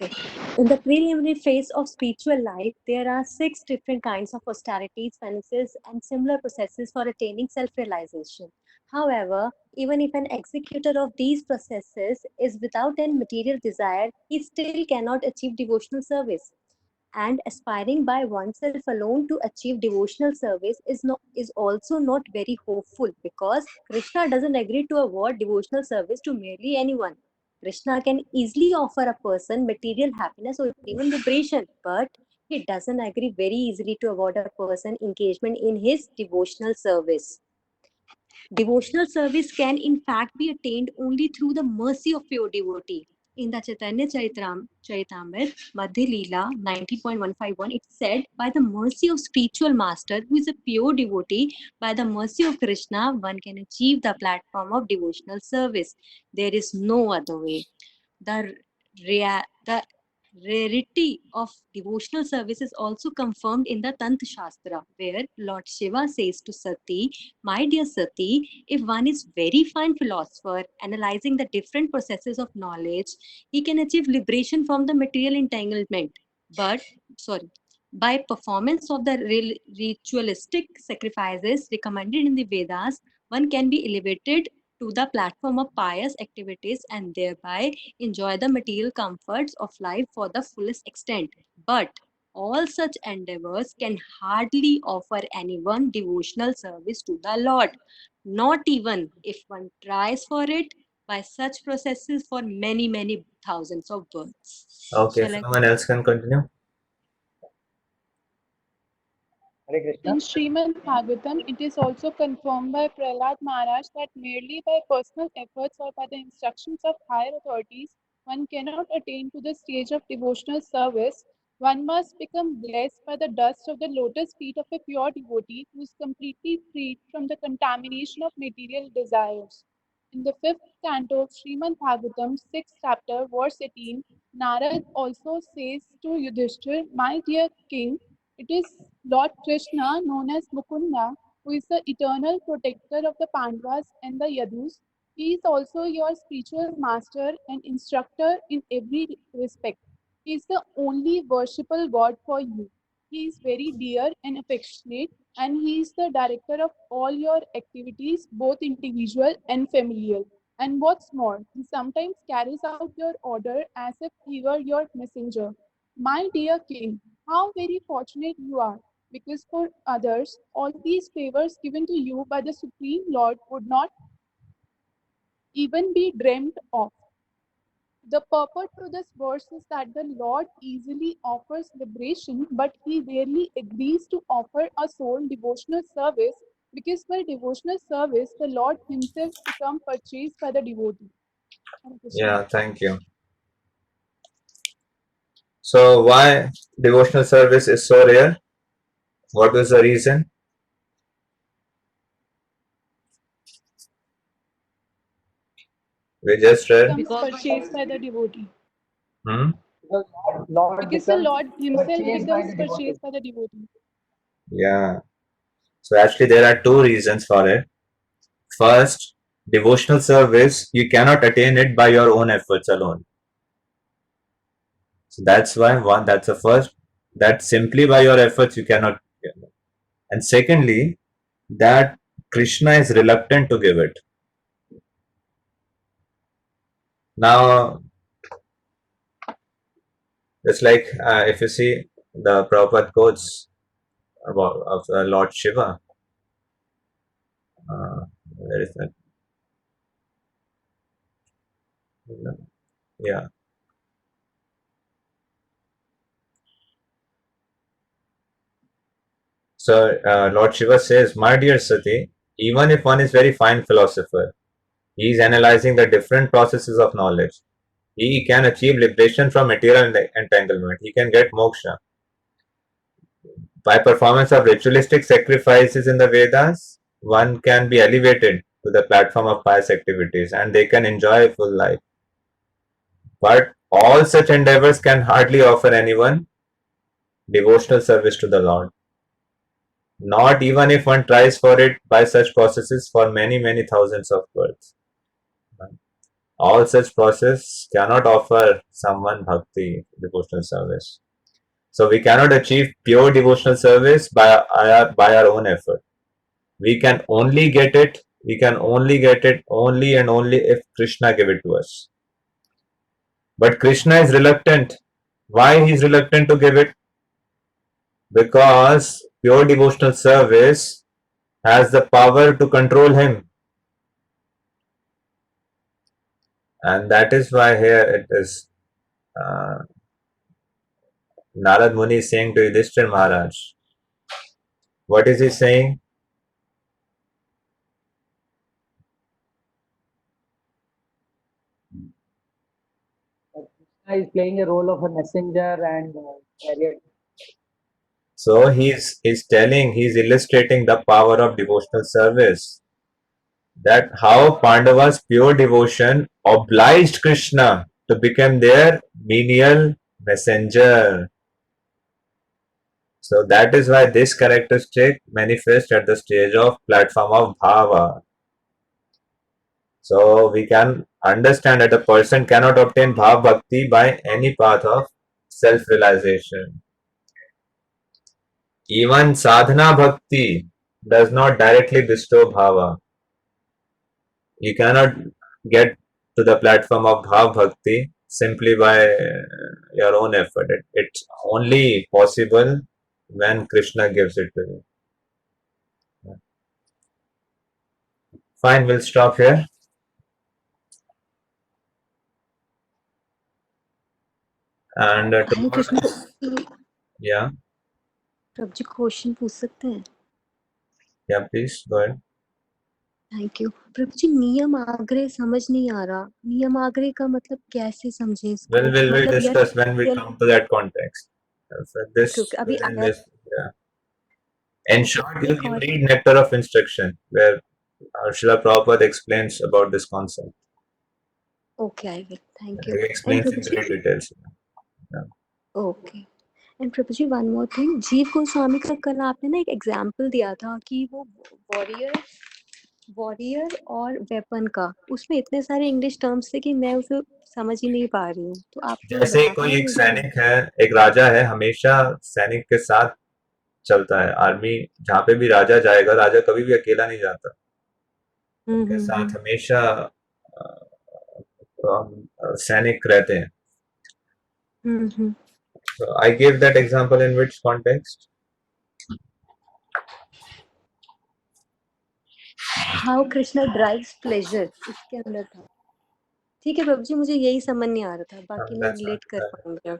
S4: Okay. In the preliminary phase of spiritual life, there are 6 different kinds of austerities, penances, and similar processes for attaining self-realization. However, even if an executor of these processes is without any material desire, he still cannot achieve devotional service. And aspiring by oneself alone to achieve devotional service is also not very hopeful, because Krishna doesn't agree to award devotional service to merely anyone. Krishna can easily offer a person material happiness or even liberation, but he doesn't agree very easily to award a person engagement in his devotional service. Devotional service can in fact be attained only through the mercy of pure devotee. In the Chaitanya Charitamrita, Madhya Leela 90.151, it said, by the mercy of spiritual master who is a pure devotee, by the mercy of Krishna, one can achieve the platform of devotional service. There is no other way. The rarity of devotional service is also confirmed in the Tantra Shastra, where Lord Shiva says to Sati, my dear Sati, if one is very fine philosopher, analyzing the different processes of knowledge, he can achieve liberation from the material entanglement. By performance of the ritualistic sacrifices recommended in the Vedas, one can be elevated to the platform of pious activities and thereby enjoy the material comforts of life for the fullest extent. But all such endeavors can hardly offer anyone devotional service to the Lord, not even if one tries for it by such processes for many, many thousands of births.
S1: Okay,
S4: Shall I?
S1: someone else can continue.
S3: Hare Krishna.
S5: In Srimad Bhagavatam, it is also confirmed by Prahlad Maharaj that merely by personal efforts or by the instructions of higher authorities, one cannot attain to the stage of devotional service, One must become blessed by the dust of the lotus feet of a pure devotee who is completely freed from the contamination of material desires. In the fifth canto of Srimad Bhagavatam, 6th chapter, verse 18, Narad also says to Yudhishthir, "My dear king, it is Lord Krishna, known as Mukunda, who is the eternal protector of the Pandavas and the Yadus. He is also your spiritual master and instructor in every respect. He is the only worshipable God for you. He is very dear and affectionate, and He is the director of all your activities, both individual and familial. And what's more, He sometimes carries out your order as if He were your messenger. My dear King, how very fortunate you are, because for others, all these favors given to you by the Supreme Lord would not even be dreamt of. The purport to this verse is that the Lord easily offers liberation, but He rarely agrees to offer a soul devotional service, because by devotional service, the Lord Himself becomes purchased by the devotee." Hare Krishna.
S1: Yeah, thank you. So why devotional service is so rare? What is the reason? We just read.
S5: Becomes purchased by the devotee.
S1: Hmm?
S3: Because Lord
S5: Because the
S3: becomes
S5: Lord Himself
S3: purchased by
S5: becomes
S3: the devotee.
S5: purchased by the devotee.
S1: Yeah. So actually there are two reasons for it. First, devotional service, you cannot attain it by your own efforts alone. So that's why that's the first, that simply by your efforts you cannot. And secondly, that Krishna is reluctant to give it. Now, it's like if you see the Prabhupada quotes about of Lord Shiva. Where is that? Yeah. So Lord Shiva says, "My dear Sati, even if one is very fine philosopher, he is analyzing the different processes of knowledge. He can achieve liberation from material entanglement. He can get moksha. By performance of ritualistic sacrifices in the Vedas, one can be elevated to the platform of pious activities and they can enjoy a full life. But all such endeavors can hardly offer anyone devotional service to the Lord. Not even if one tries for it by such processes for many, many thousands of births. All such process cannot offer someone bhakti, devotional service. So we cannot achieve pure devotional service by our own effort. We can only get it only and only if Krishna give it to us. But Krishna is reluctant. Why he is reluctant to give it? Because pure devotional service has the power to control him. And that is why here it is Narad Muni is saying to Yudhishthir Maharaj. What is he saying?
S3: Krishna is playing a role of a messenger and carrier.
S1: So he's illustrating the power of devotional service. That how Pandavas' pure devotion obliged Krishna to become their menial messenger. So that is why this characteristic manifests at the stage of platform of bhava. So we can understand that a person cannot obtain bhav bhakti by any path of self-realization. Even sadhana bhakti does not directly bestow bhava. You cannot get to the platform of bhav bhakti simply by your own effort. It's only possible when Krishna gives it to you. Fine, we'll stop here. And
S4: Hare
S1: tomorrow,
S4: Krishna
S1: yeah,
S4: Prabhu ji question पूछ सकते हैं?
S1: yeah, please go ahead.
S4: Thank you. Prabhu ji नियम आग्रह समझ नहीं आ रहा, नियम आग्रह का मतलब कैसे समझे इसको?
S1: We'll
S4: मतलब
S1: discuss when we come to that context. So this,
S4: क्योंकि अभी
S1: within
S4: अगर
S1: this, yeah. In short, you,
S4: एक
S1: you
S4: और
S1: read Nectar of Instruction, where Srila Prabhupada explains about this concept.
S4: Okay I will thank
S1: He
S4: you and
S1: explains in
S4: Prabhu ji
S1: great details. Yeah.
S4: Okay and Prabhu ji one more thing Jiva Goswami का कल आपने ना एक example दिया था कि वो वॉरियर वॉरियर और वेपन का उसमें इतने सारे इंग्लिश टर्म्स थे कि मैं उसे समझ ही नहीं पा रही हूँ तो आप वो
S1: जैसे
S4: बता
S1: कोई
S4: पाएंगे
S1: एक
S4: मुझे
S1: सैनिक है, एक राजा है, हमेशा सैनिक के साथ चलता है। आर्मी जहाँ पे भी राजा जाएगा, राजा कभी भी अकेला नहीं जाता, उनके साथ हमेशा सैनिक रहते हैं। So I gave that example in which context?
S4: How Krishna drives pleasure इसके अंदर था। ठीक है प्रभु जी मुझे यही समझ नहीं आ रहा था बाकी मैं
S1: That's
S4: रिलेट कर
S1: not
S4: पाऊंगी अब।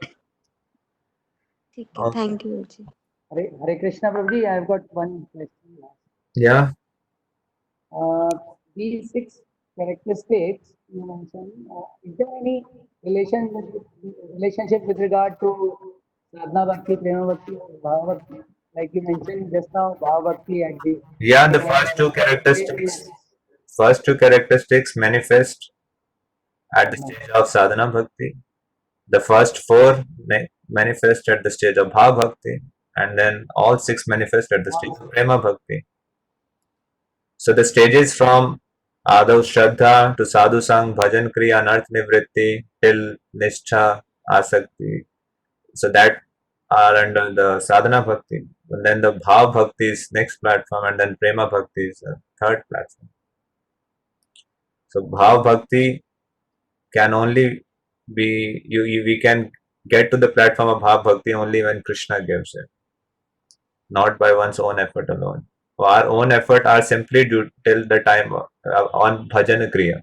S4: ठीक है
S1: okay.
S4: Thank you Prabhu ji.
S3: Hare Krishna Prabhuji, I have got one question.
S1: Yeah.
S3: These 6 characteristics you mentioned, is there any relationship with regard to sadhana bhakti, prema bhakti, or bhava bhakti? Like you mentioned just now, bhava bhakti at the
S1: Yeah, the first two characteristics manifest at the stage of sadhana bhakti. The first four manifest at the stage of bhava bhakti, and then all 6 manifest at the stage of prema bhakti. So the stages from Adav Shraddha to Sadhu Sang, Bhajan Kriya, Anarth Nivritti till Nishtha, Asakti. So that are under the Sadhana Bhakti. And then the Bhav Bhakti is next platform, and then Prema Bhakti is the third platform. So Bhav Bhakti can only be, we can get to the platform of Bhav Bhakti only when Krishna gives it, not by one's own effort alone. Our own effort are simply due till the time on Bhajan Kriya.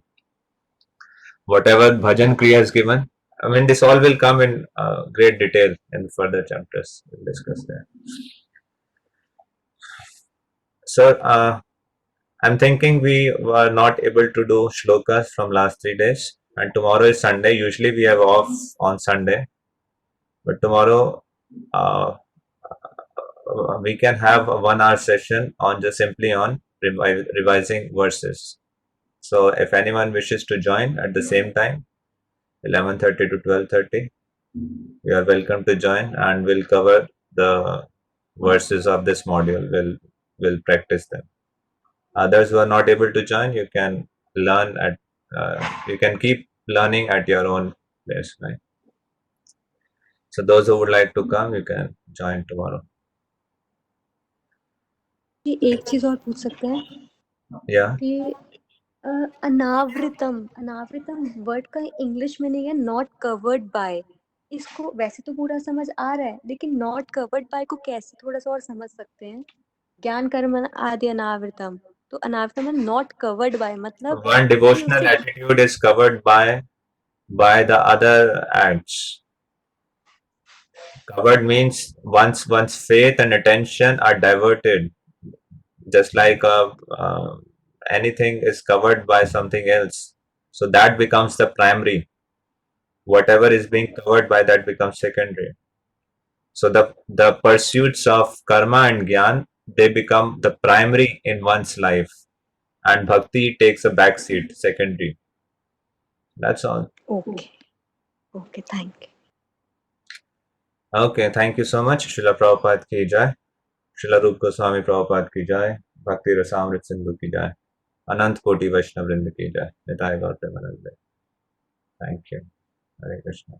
S1: Whatever Bhajan Kriya is given, I mean, this all will come in great detail in further chapters. We'll discuss that. So, I'm thinking we were not able to do shlokas from last 3 days, and tomorrow is Sunday. Usually we have off on Sunday, but tomorrow we can have a 1 hour session on just simply on revising verses. So if anyone wishes to join at the same time, 11:30 to 12:30, you are welcome to join, and we'll cover the verses of this module. We'll practice them. Others who are not able to join, you can learn at you can keep learning at your own pace, right? So those who would like to come, you can join tomorrow.
S4: ये एक चीज और पूछ सकते हैं
S1: Yeah.
S4: कि अनावृतम word का English meaning है नॉट कवर्ड बाय। इसको वैसे तो पूरा समझ आ रहा है लेकिन नॉट कवर्ड बाय को कैसे थोड़ा सा और समझ सकते हैं। ज्ञान कर्म आदि अनावृतम तो अनावृतम है नॉट कवर्ड बाय मतलब
S1: One
S4: कि
S1: devotional
S4: उससे
S1: attitude is covered by the other acts. Covered means one's faith and attention are diverted, just like anything is covered by something else. So that becomes the primary. Whatever is being covered by that becomes secondary. So the pursuits of karma and gyan, they become the primary in one's life, and bhakti takes a backseat, secondary. That's all.
S4: Okay okay thank you.
S1: Okay, thank you so much. Srila Prabhupada ki jai. Srila Rup Goswami Prabhupada ki jai. Bhakti Rasamrit Sindhu ki jai. Anant Koti Vaishnav Vrinda ki jai. Nitai Gaur Premanande. Thank you. Hare Krishna.